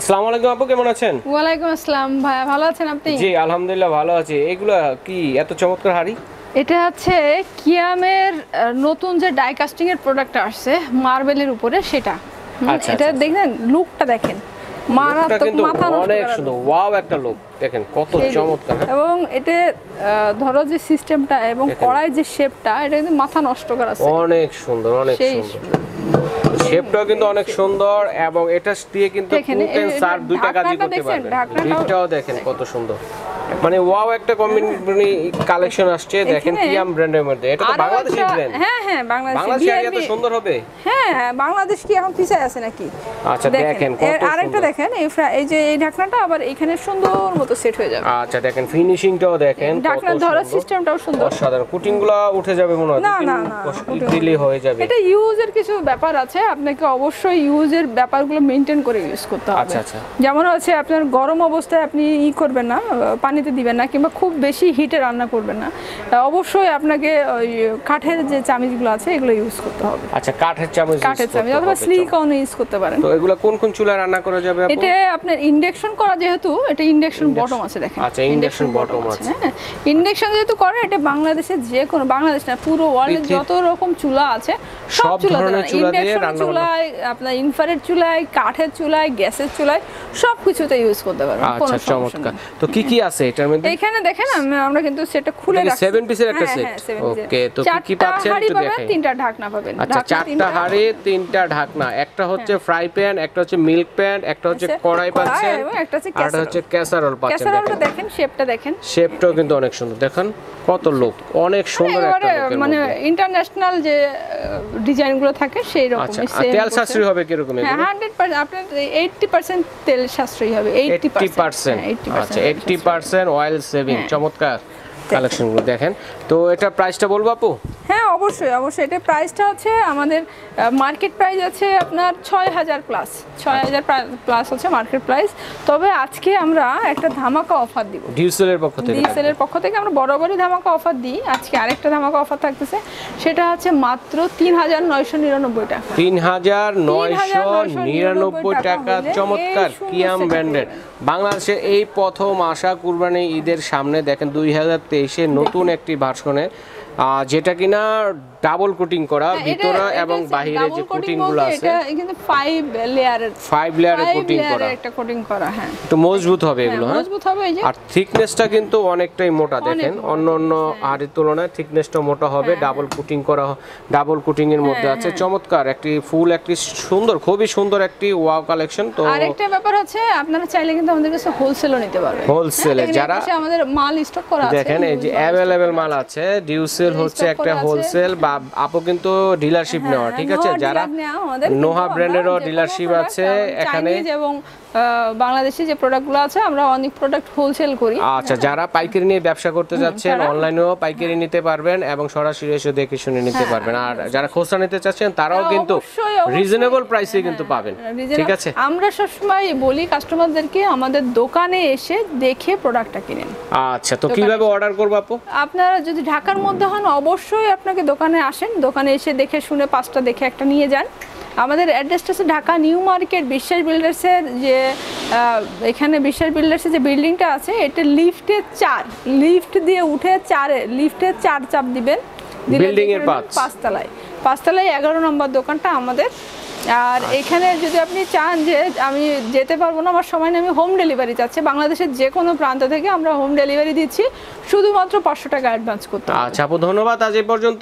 আসসালামু আলাইকুম আপু, কেমন আছেন? ওয়ালাইকুম আসসালাম ভাইয়া, ভালো আছেন আপনি? জি আলহামদুলিল্লাহ ভালো আছি। এগুলা কি এত চমৎকার হাড়ি? এটা হচ্ছে কিয়ামের নতুন যে ডাই কাস্টিং এর প্রোডাক্ট আসছে মার্বেলের উপরে, সেটা এটা দেখেন, লুকটা দেখেন, মারাত্মক, মাথা নষ্ট অনেক সুন্দর, ওয়াও একটা লুক দেখেন কত চমৎকার। এবং এটা ধরো যে সিস্টেমটা এবং কড়াই যে শেপটা, এটা কিন্তু মাথা নষ্ট করা আছে, অনেক সুন্দর, অনেক সুন্দর। শেপটাও কিন্তু অনেক সুন্দর এবং এটা দিয়ে কিন্তু কুক এন্ড সার্ভ দুইটা কাজই করতে পারবেন। ঢাকনাটাও দেখেন কত সুন্দর, মানে ওয়াও একটা কম্বিনেশন কালেকশন আসছে দেখেন কিয়াম ব্র্যান্ডের মধ্যে। এটা তো বাংলাদেশি ব্র্যান্ড। হ্যাঁ হ্যাঁ, বাংলাদেশি এত সুন্দর হবে। হ্যাঁ, বাংলাদেশ কি এখন পিছায় আছে নাকি? আচ্ছা দেখেন কত সুন্দর। আরেকটা দেখেন, এই যে এই ঢাকনাটা আবার এখানে সুন্দর মতো সেট হয়ে যাবে। আচ্ছা দেখেন ফিনিশিংটাও দেখেন, ঢাকনার ধরার সিস্টেমটাও সুন্দর, অসাধারণ। কুটিংগুলো উঠে যাবে মনে হয়, না না না, ইজিলি হয়ে যাবে। এটা ইউজের কিছু ব্যাপার আছে, আপনাকে অবশ্যই ইউজের ব্যাপারগুলো মেইনটেইন করে ইউজ করতে হবে। আচ্ছা আচ্ছা, যেমন হচ্ছে আপনার গরম অবস্থায় আপনি করবেন না, পানিতে দিবেন না, কিংবা খুব বেশি হিটে রান্না করবেন না। অবশ্যই আপনাকে ওই কাঠের যে চামচগুলো আছে এগুলো ইউজ করতে হবে। আচ্ছা কাঠের চামচ অথবা সিলিকন ইউজ করতে পারেন। তো এগুলো কোন কোন চুলায় রান্না করা যাবে আপু? এটা আপনার ইন্ডাকশন করা, যেহেতু এটা ইন্ডাকশন বটম আছে দেখেন। আচ্ছা ইন্ডাকশন বটম আছে। হ্যাঁ, ইন্ডাকশন যেহেতু করে, এটা বাংলাদেশে যে কোনো, বাংলাদেশ না পুরো ওয়ার্ল্ডে যত রকম চুলা আছে সব ধরনের চুলা দিয়ে রান্না, চুলায় আপনার ইনফ্রারেড চুলায়, কাঠের চুলায়, গ্যাসের চুলায় সবকিছুতে ইউজ করতে পারবেন। আচ্ছা চমৎকার। তো কি কি আছে এটার মধ্যে? এখানে দেখেন আমরা কিন্তু সেটা খুলে রাখছি, 7 পিসের একটা সেট। ওকে, তো কি কি পাচ্ছেন একটু দেখাই। 3টা ঢাকনা পাবেন। আচ্ছা 4টা হাঁড়ি 3টা ঢাকনা, একটা হচ্ছে ফ্রাই প্যান, একটা হচ্ছে মিল্ক প্যান, একটা হচ্ছে কড়াই পাচ্ছেন, এবং একটা হচ্ছে আর একটা হচ্ছে ক্যাসারোল পাচ্ছেন। ক্যাসারোলটা দেখেন, শেপটা দেখেন, শেপটাও কিন্তু অনেক সুন্দর, দেখেন কত লুক, অনেক সুন্দর একটা লুকের, মানে ইন্টারন্যাশনাল যে ডিজাইনগুলো থাকে সেই রকম। আচ্ছা তেল সাশ্রয়ী হবে কি রকম? হ্যাঁ 100%, আপনার 80% তেল সাশ্রয়ী হবে। 80%। আচ্ছা 80% অয়েল সেভিং। চমৎকার কালেকশনগুলো দেখেন। তো এটা প্রাইসটা বলবো আপু? হ্যাঁ অবশ্যই অবশ্যই। এটা প্রাইসটা হচ্ছে আমাদের মার্কেট প্রাইস আছে আপনার 6000 প্লাস, 6000 প্লাস হচ্ছে মার্কেট প্রাইস। তবে আজকে আমরা একটা ধামাকা অফার দিব ডিউসেলের পক্ষ থেকে আমরা বরাবরই ধামাকা অফার দিই। আজকে আরেকটা ধামাকা অফার থাকতেছে, সেটা হচ্ছে মাত্র 3999 টাকা। 3999 টাকা। চমৎকার কিয়াম ব্র্যান্ডের বাংলাদেশে এই প্রথম আসা কুরবানি ঈদের সামনে দেখেন 2023 নতুন একটি ভার্সনের, যেটা কিনা ডাবল কোটিং করা, ভিতরে এবং বাহিরে যে কোটিং গুলো আছে এটা কিন্তু 5 লেয়ারের কোটিং করা। হ্যাঁ, একটু মজবুত হবে এগুলো। হ্যাঁ মজবুত হবে। এই যে আর থিকনেসটা কিন্তু অনেকটাই মোটা দেখেন, অন্য হাড়ির তুলনায় থিকনেসটা মোটা হবে, ডাবল কোটিং করা, ডাবল কোটিং এর মধ্যে আছে। চমৎকার একটি ফুল, একটি সুন্দর, খুবই সুন্দর একটি ওয়াও কালেকশন। তো আরেকটা ব্যাপার হচ্ছে, আপনারা চাইলে কিন্তু আমাদের কাছে হোলসেলও নিতে পারবেন। হোলসেলে যারা আমাদের মাল স্টক করা আছে, দেখেন এই যে अवेलेबल মাল আছে। ডিউসেল হচ্ছে একটা হোলসেল, বা আপু কিন্তু ডিলারশিপ নেওয়া, ঠিক আছে? যারা নোহা ব্র্যান্ডেরও ডিলারশিপ আছে এখানে, এবং বাংলাদেশি যে প্রোডাক্টগুলো আছে আমরা অনেক প্রোডাক্ট হোলসেল করি। আচ্ছা যারা পাইকারি নিয়ে ব্যবসা করতে যাচ্ছেন, অনলাইনেও পাইকারি নিতে পারবেন এবং সরাসরি এসে দেখে শুনে নিতে পারবেন। আর যারা খুচরা নিতে চাচ্ছেন তারাও কিন্তু রিজনেবল প্রাইসে কিন্তু পাবেন, ঠিক আছে? আমরা সবসময় বলি কাস্টমারদেরকে আমাদের দোকানে এসে দেখে প্রোডাক্টটা কিনেন। আচ্ছা, তো কিভাবে অর্ডার করব আপু? আপনারা যদি ঢাকার মধ্যে হন অবশ্যই আপনাকে দোকানে আসেন, দোকানে এসে দেখে শুনে 5টা দেখে একটা নিয়ে যান। আমাদের অ্যাড্রেসটা হচ্ছে ঢাকা নিউ মার্কেট বিশ্বাস বিল্ডার্সের যে এখানে বিশ্বাস বিল্ডার্সের যে বিল্ডিংটা আছে, এটা লিফটে 4, লিফট দিয়ে উঠে 4-এ লিফটে 4 চাপ দিবেন, বিল্ডিং এর 5তলায় 11 নম্বর দোকানটা আমাদের। আর এখানে যদি আপনি চান যে আমি যেতে পারবো না, আমার সময় নেই, আমি হোম ডেলিভারি চাচ্ছি, বাংলাদেশের যে কোনো প্রান্ত থেকে আমরা হোম ডেলিভারি দিচ্ছি, শুধুমাত্র 500 টাকা অ্যাডভান্স করতে হবে। আচ্ছা আপু ধন্যবাদ, আজ এই পর্যন্ত।